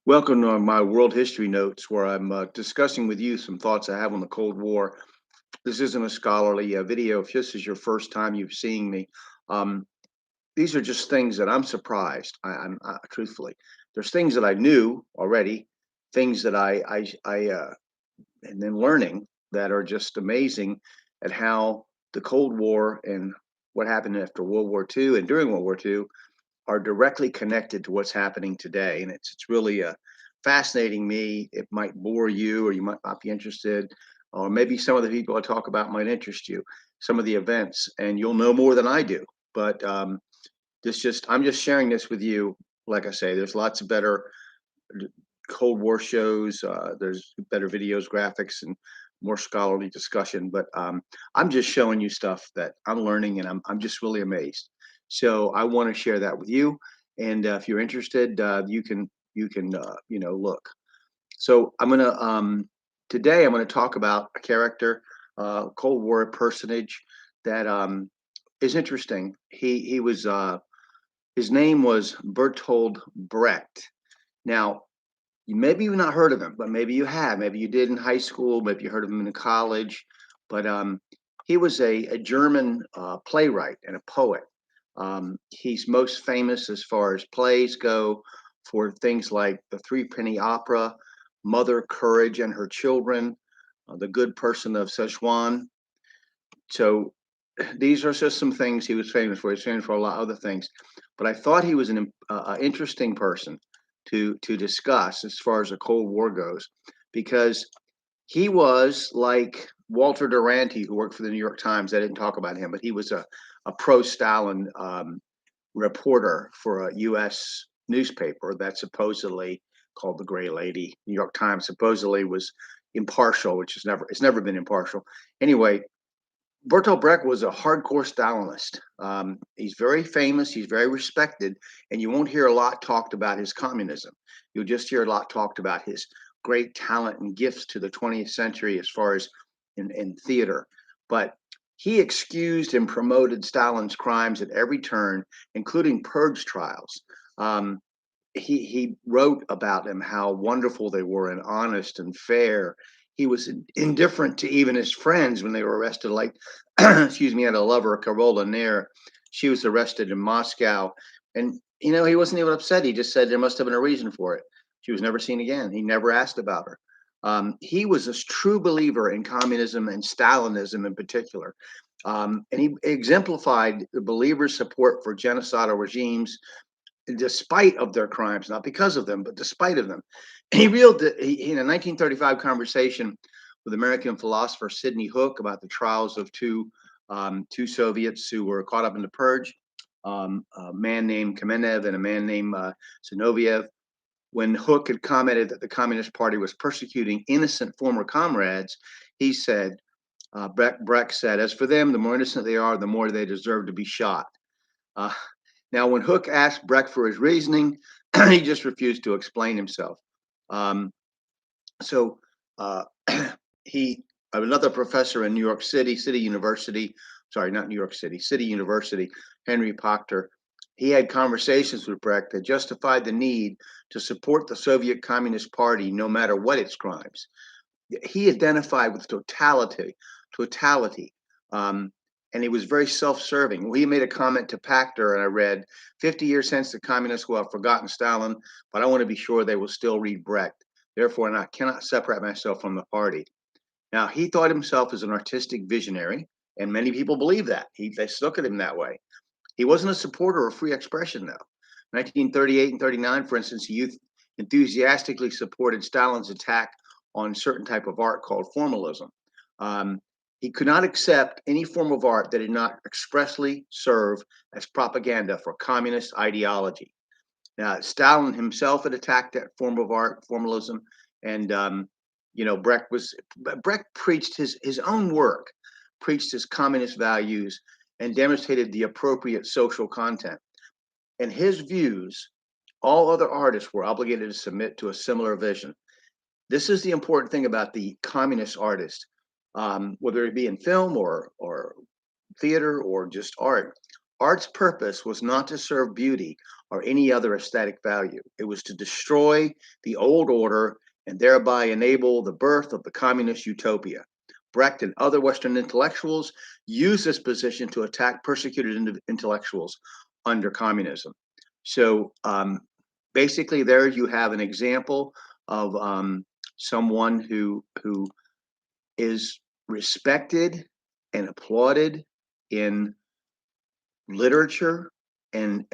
Welcome to my world history notes, where I'm discussing with you some thoughts I have on the Cold War. This isn't a scholarly video. If this is your first time you've seen me, um, these are just things that I'm surprised. I'm truthfully, there's things that I knew already, things that and then learning that are just amazing at how the Cold War and what happened after World War II and during World War II are directly connected to what's happening today, and it's really fascinating me. It might bore you, or you might not be interested, or maybe some of the people I talk about might interest you. Some of the events, and you'll know more than I do. But this just I'm just sharing this with you. Like I say, there's lots of better Cold War shows. There's better videos, graphics, and more scholarly discussion. But I'm just showing you stuff that I'm learning, and I'm just really amazed. So I want to share that with you. And if you're interested, you can look. So today I'm gonna talk about a character, Cold War personage that is interesting. He was his name was Bertold Brecht. Now, maybe you've not heard of him, but maybe you have. Maybe you did in high school. Maybe you heard of him in college. But he was a German playwright and a poet. He's most famous as far as plays go for things like The Three Penny Opera, Mother Courage and Her Children, The Good Person of Szechuan. So these are just some things he was famous for. He's famous for a lot of other things, but I thought he was an interesting person to discuss as far as the Cold War goes, because he was like Walter Duranty, who worked for the New York Times. I didn't talk about him, but he was a pro-Stalin reporter for a U.S. newspaper that supposedly called the Gray Lady. New York Times supposedly was impartial, which is never it's never been impartial. Anyway, Bertolt Brecht was a hardcore Stalinist. He's very famous, he's very respected, and you won't hear a lot talked about his communism. You'll just hear a lot talked about his great talent and gifts to the 20th century as far as in theater. But he excused and promoted Stalin's crimes at every turn, including purge trials. Um, he wrote about them, how wonderful they were and honest and fair. He was indifferent to even his friends when they were arrested. Like, excuse me, had a lover, Carola Nair. She was arrested in Moscow, and he wasn't even upset. He just said there must have been a reason for it. She was never seen again. He never asked about her. He was a true believer in communism and Stalinism in particular. And he exemplified the believers' support for genocidal regimes despite of their crimes, not because of them, but despite of them. In a 1935 conversation with American philosopher Sidney Hook about the trials of two Soviets who were caught up in the purge, a man named Kamenev and a man named Zinoviev. When Hook had commented that the Communist Party was persecuting innocent former comrades, he said, Brecht said, as for them, the more innocent they are, the more they deserve to be shot. Uh, Now, when Hook asked Brecht for his reasoning, he just refused to explain himself. Um, so uh, he, another professor in New York City University, sorry, not New York City University, Henry Proctor, he had conversations with Brecht that justified the need to support the Soviet Communist Party no matter what its crimes. He identified with totality, um, and he was very self-serving. He made a comment to Pachter, and I read, 50 years hence the communists will have forgotten Stalin, but I want to be sure they will still read Brecht. Therefore, I cannot separate myself from the party. Now, he thought himself as an artistic visionary, and many people believe that. They look at him that way. He wasn't a supporter of free expression, though. 1938 and 39, for instance, he enthusiastically supported Stalin's attack on certain type of art called formalism. Um, he could not accept any form of art that did not expressly serve as propaganda for communist ideology. Now, Stalin himself had attacked that form of art, formalism, and Brecht preached his own work, preached his communist values, and demonstrated the appropriate social content. In his views, all other artists were obligated to submit to a similar vision. This is the important thing about the communist artist, whether it be in film or theater or just art. Art's purpose was not to serve beauty or any other aesthetic value. It was to destroy the old order and thereby enable the birth of the communist utopia. Brecht and other Western intellectuals used this position to attack persecuted intellectuals under communism. So basically, there you have an example of someone who is respected and applauded in literature and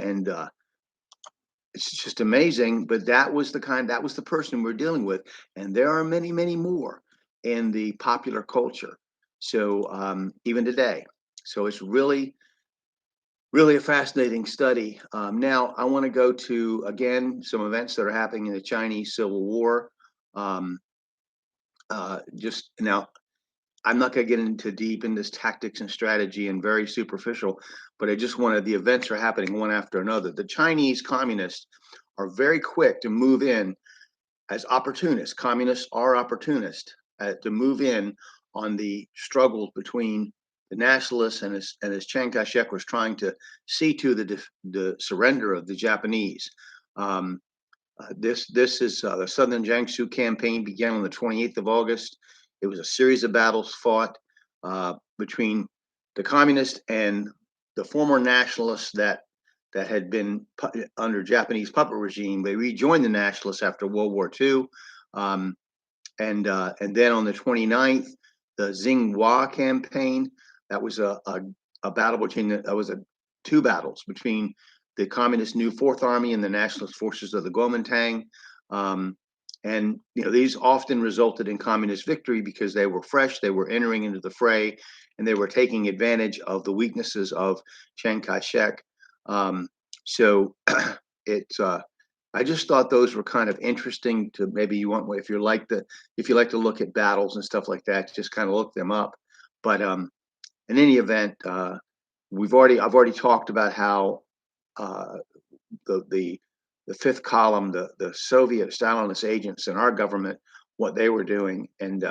it's just amazing. But that was the person we're dealing with, and there are many more in the popular culture. So even today, so it's really a fascinating study. Now I want to go to again some events that are happening in the Chinese Civil War. Um, just now I'm not going to get into deep in this tactics and strategy and very superficial, but I just wanted the events are happening one after another. The Chinese communists are very quick to move in as opportunists. Communists are opportunists to move in on the struggles between the nationalists and as Chiang Kai-shek was trying to see to the surrender of the Japanese. Um, this is the Southern Jiangsu campaign began on the 28th of August. It was a series of battles fought between the communists and the former nationalists that had been under Japanese puppet regime. They rejoined the nationalists after World War II. Um, and then on the 29th, the Xinhua campaign, that was a battle between that was two battles between the communist New Fourth Army and the nationalist forces of the Kuomintang. Um, and these often resulted in communist victory because they were fresh, they were entering into the fray, and they were taking advantage of the weaknesses of Chiang Kai-shek. So it's I just thought those were kind of interesting to maybe you want if you like to look at battles and stuff like that, just kind of look them up. But in any event, I've already talked about how uh, the the the fifth column, the Soviet Stalinist agents in our government, what they were doing, and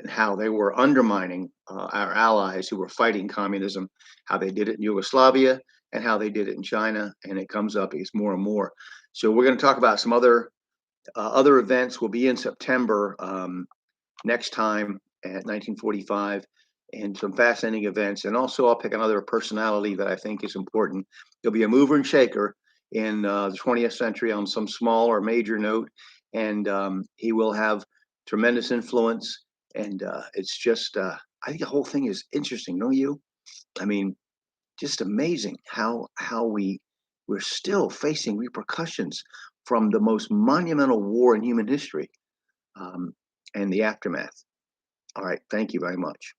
how they were undermining our allies who were fighting communism, how they did it in Yugoslavia and how they did it in China, and it comes up as more and more. So we're going to talk about some other events. Will be in September next time at 1945, and some fascinating events. And also, I'll pick another personality that I think is important. He'll be a mover and shaker in the 20th century on some small or major note, and he will have tremendous influence. And it's just, I think the whole thing is interesting, don't you? I mean, just amazing how we're still facing repercussions from the most monumental war in human history um, and the aftermath. All right, thank you very much.